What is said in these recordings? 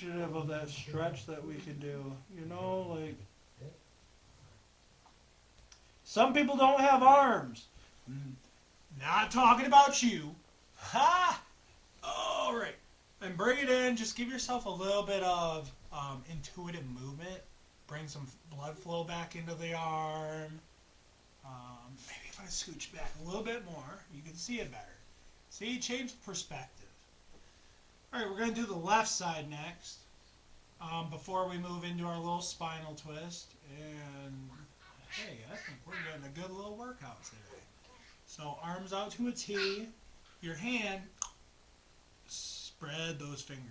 appreciative of that stretch that we could do. You know, like some people don't have arms. Not talking about you. Ha! All right. And bring it in. Just give yourself a little bit of intuitive movement. Bring some blood flow back into the arm. Maybe if I scooch back a little bit more, you can see it better. See, change perspective. All right, we're going to do the left side next before we move into our little spinal twist. And hey, I think we're getting a good little workout today. So arms out to a T. Your hand, spread those fingers.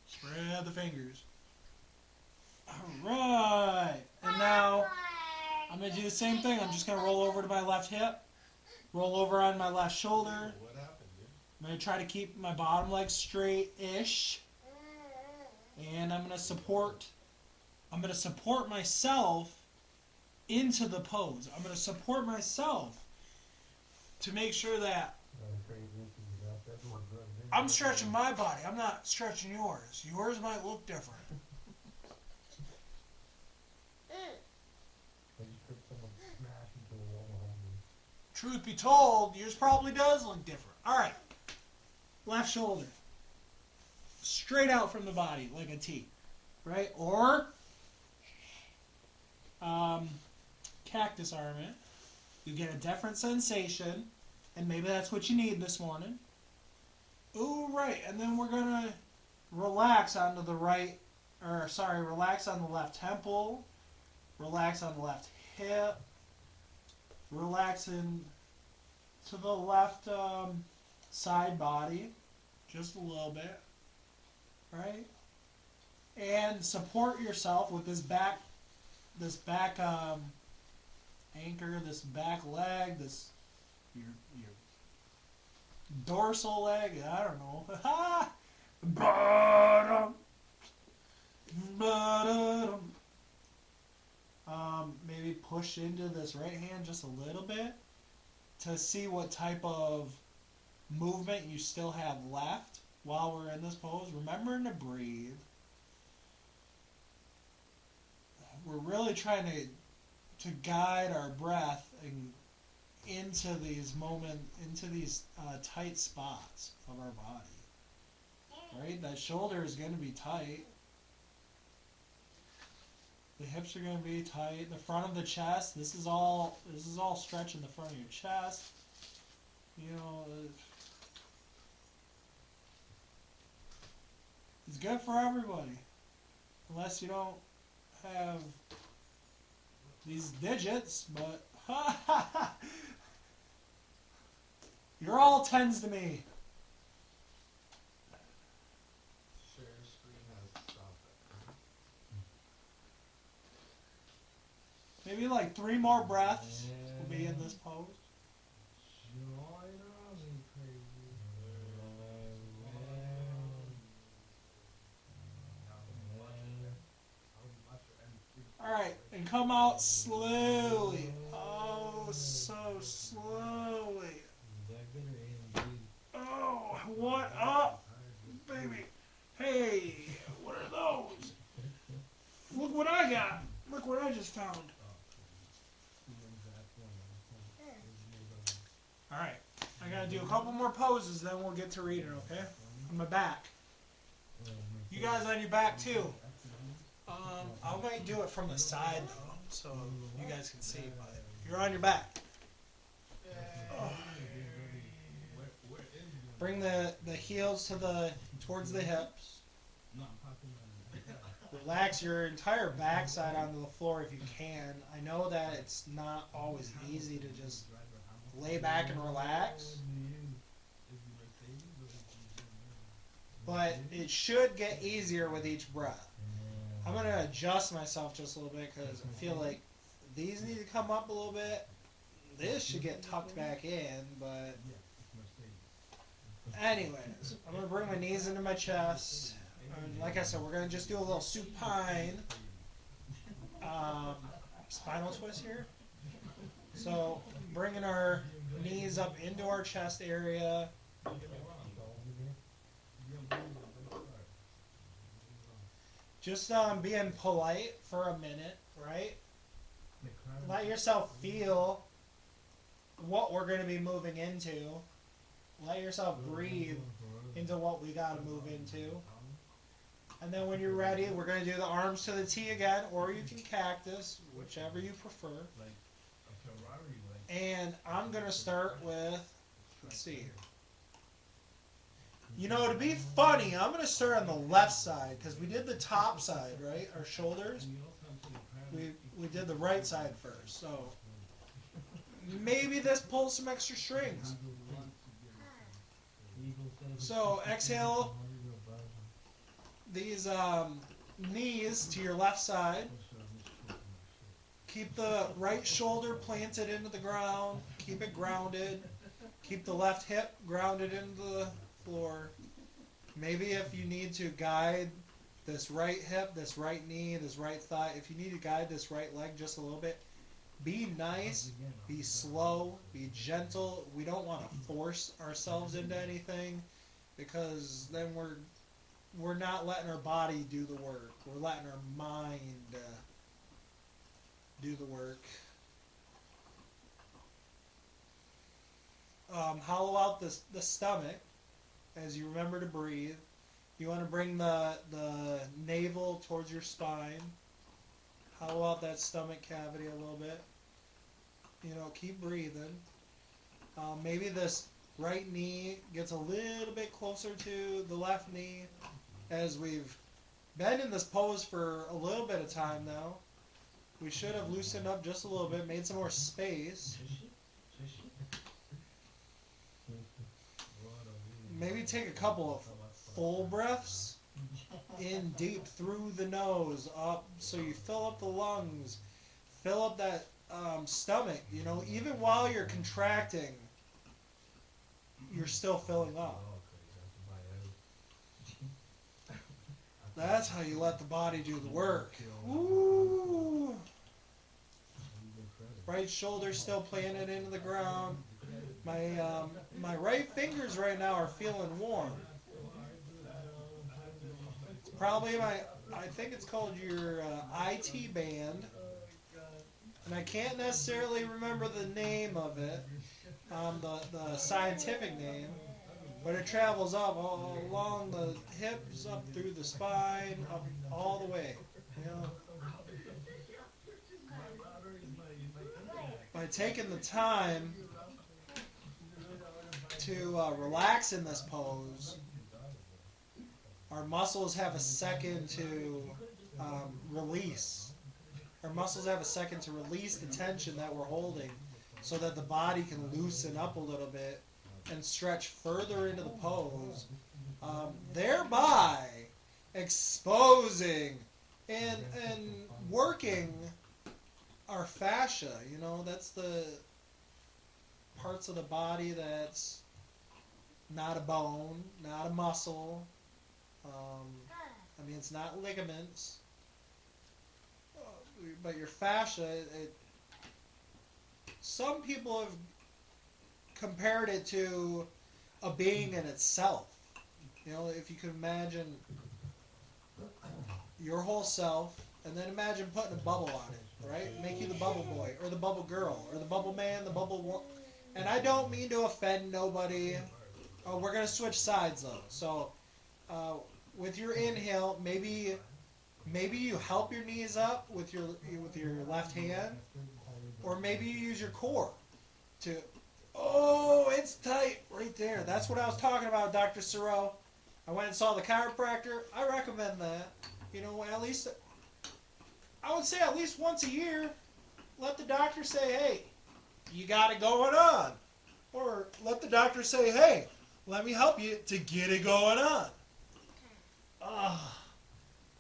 Spread the fingers. All right. And now I'm going to do the same thing. I'm just going to roll over to my left hip. Roll over on my left shoulder. I'm going to try to keep my bottom leg straight-ish. And I'm going to support myself into the pose. I'm going to support myself to make sure that I'm stretching my body. I'm not stretching yours. Yours might look different. Truth be told, yours probably does look different. All right. Left shoulder. Straight out from the body like a T. Right? Or cactus arm it. You get a different sensation. And maybe that's what you need this morning. Ooh, right. And then we're going to relax onto the right, relax on the left temple. Relax on the left hip. Relax to the left side body. Just a little bit. Right? And support yourself with this back anchor, this back leg, your dorsal leg, I don't know. Maybe push into this right hand just a little bit to see what type of movement you still have left while we're in this pose. Remembering to breathe. We're really trying to guide our breath into these tight spots of our body. Right? That shoulder is going to be tight. The hips are going to be tight. The front of the chest, this is all stretching the front of your chest. You know, it's good for everybody. Unless you don't have these digits, but you're all tens to me. Maybe like 3 more breaths will be in this pose. Alright, and come out slowly. Oh, so slowly. Oh, what up, baby? Hey, what are those? Look what I got. Look what I just found. Alright, I gotta do a couple more poses, then we'll get to reading, okay? On my back. You guys on your back too. I might do it from the side though, so you guys can see, but you're on your back. Oh. Bring the heels towards the hips. Relax your entire backside onto the floor if you can. I know that it's not always easy to just lay back and relax, but it should get easier with each breath. I'm going to adjust myself just a little bit because I feel like these need to come up a little bit. This should get tucked back in, but anyways, I'm going to bring my knees into my chest. And like I said, we're going to just do a little supine spinal twist here. So bringing our knees up into our chest area. Just being polite for a minute, right? Let yourself feel what we're going to be moving into. Let yourself breathe into what we got to move into. And then when you're ready, we're going to do the arms to the T again, or you can cactus, whichever you prefer. And I'm going to start with, let's see here. You know, to be funny, I'm going to start on the left side, because we did the top side, right? Our shoulders. We did the right side first, so maybe this pulls some extra strings. So exhale these knees to your left side. Keep the right shoulder planted into the ground. Keep it grounded. Keep the left hip grounded into the floor. Maybe if you need to guide this right hip, this right knee, this right thigh, if you need to guide this right leg just a little bit, be nice, be slow, be gentle. We don't want to force ourselves into anything, because then we're not letting our body do the work. We're letting our mind do the work. Hollow out the stomach as you remember to breathe. You want to bring the navel towards your spine. Hollow out that stomach cavity a little bit. You know, keep breathing. Maybe this right knee gets a little bit closer to the left knee, as we've been in this pose for a little bit of time now. We should have loosened up just a little bit, made some more space. Maybe take a couple of full breaths in deep through the nose, up, so you fill up the lungs, fill up that stomach. You know, even while you're contracting, you're still filling up. That's how you let the body do the work. Ooh. Right shoulder still planted into the ground. My right fingers right now are feeling warm. It's probably I think it's called your IT band. And I can't necessarily remember the name of it, the scientific name, but it travels up all along the hips, up through the spine, up all the way. You know, by taking the time to relax in this pose, our muscles have a second to release. Our muscles have a second to release the tension that we're holding, so that the body can loosen up a little bit and stretch further into the pose, thereby exposing and working our fascia. You know, that's the parts of the body that's not a bone, not a muscle. I mean, it's not ligaments, but your fascia, some people have compared it to a being in itself. You know, if you can imagine your whole self, and then imagine putting a bubble on it, right? Make you the bubble boy, or the bubble girl, or the bubble man, the bubble woman. And I don't mean to offend nobody. Oh, we're going to switch sides, though. So, with your inhale, maybe you help your knees up with your left hand, or maybe you use your core to. Oh, it's tight right there. That's what I was talking about, Dr. Siro. I went and saw the chiropractor. I recommend that. You know, at least, I would say at least once a year, let the doctor say, hey, you got it going on. Or let the doctor say, hey, let me help you to get it going on. All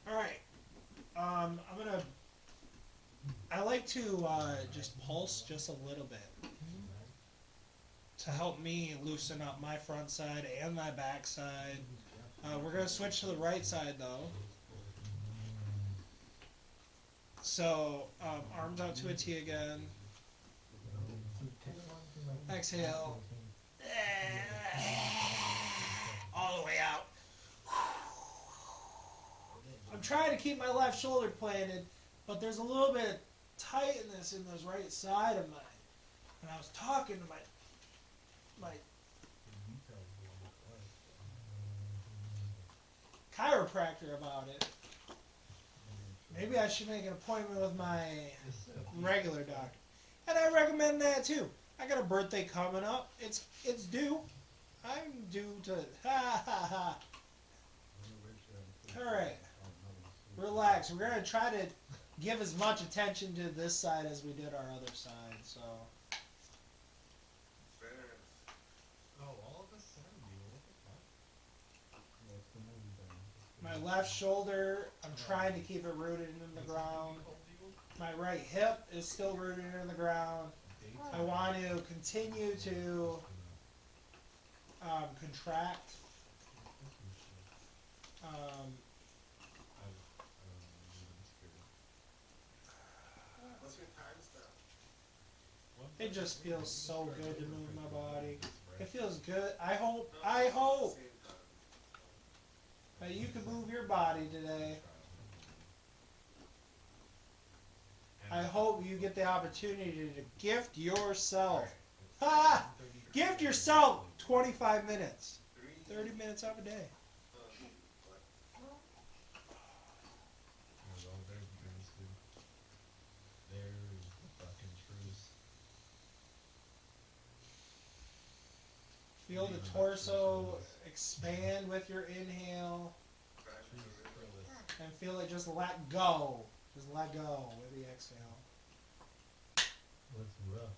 right. I like to just pulse just a little bit to help me loosen up my front side and my back side. We're going to switch to the right side, though. So, arms out to a T again. Exhale. All the way out. I'm trying to keep my left shoulder planted, but there's a little bit of tightness in this right side of mine. And I was talking to my chiropractor about it. Maybe I should make an appointment with my regular doctor. And I recommend that too. I got a birthday coming up. It's due. I'm due to ha ha ha. Alright. Relax. We're gonna try to give as much attention to this side as we did our other side, so my left shoulder, I'm trying to keep it rooted into the ground. My right hip is still rooted into the ground. I want to continue to contract. It just feels so good to move my body. It feels good. I hope that you can move your body today. I hope you get the opportunity to gift yourself. Ha! Gift yourself 25 minutes. 30 minutes of a day. Feel the torso expand with your inhale. And feel it just let go. Just let go with the exhale. What's rough?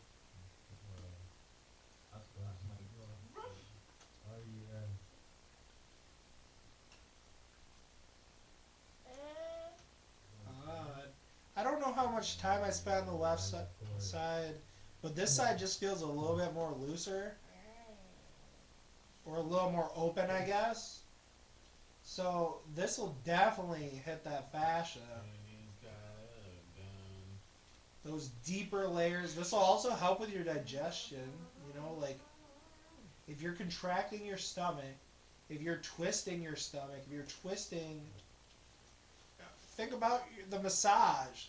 I don't know how much time I spent on the left side, but this side just feels a little bit more looser. Or a little more open, I guess. So this will definitely hit that fascia. Those deeper layers. This will also help with your digestion. You know, like if you're contracting your stomach, if you're twisting your stomach, if you're twisting, think about the massage.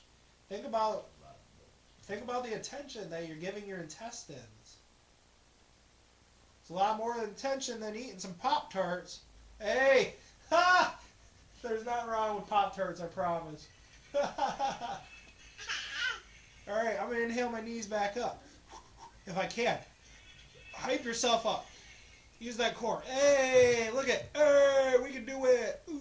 Think about the attention that you're giving your intestines. It's a lot more attention than eating some Pop-Tarts. Hey! Ha! There's nothing wrong with Pop-Tarts, I promise. Alright, I'm going to inhale my knees back up. If I can. Hype yourself up. Use that core. Hey, look it. Hey, we can do it. Ooh.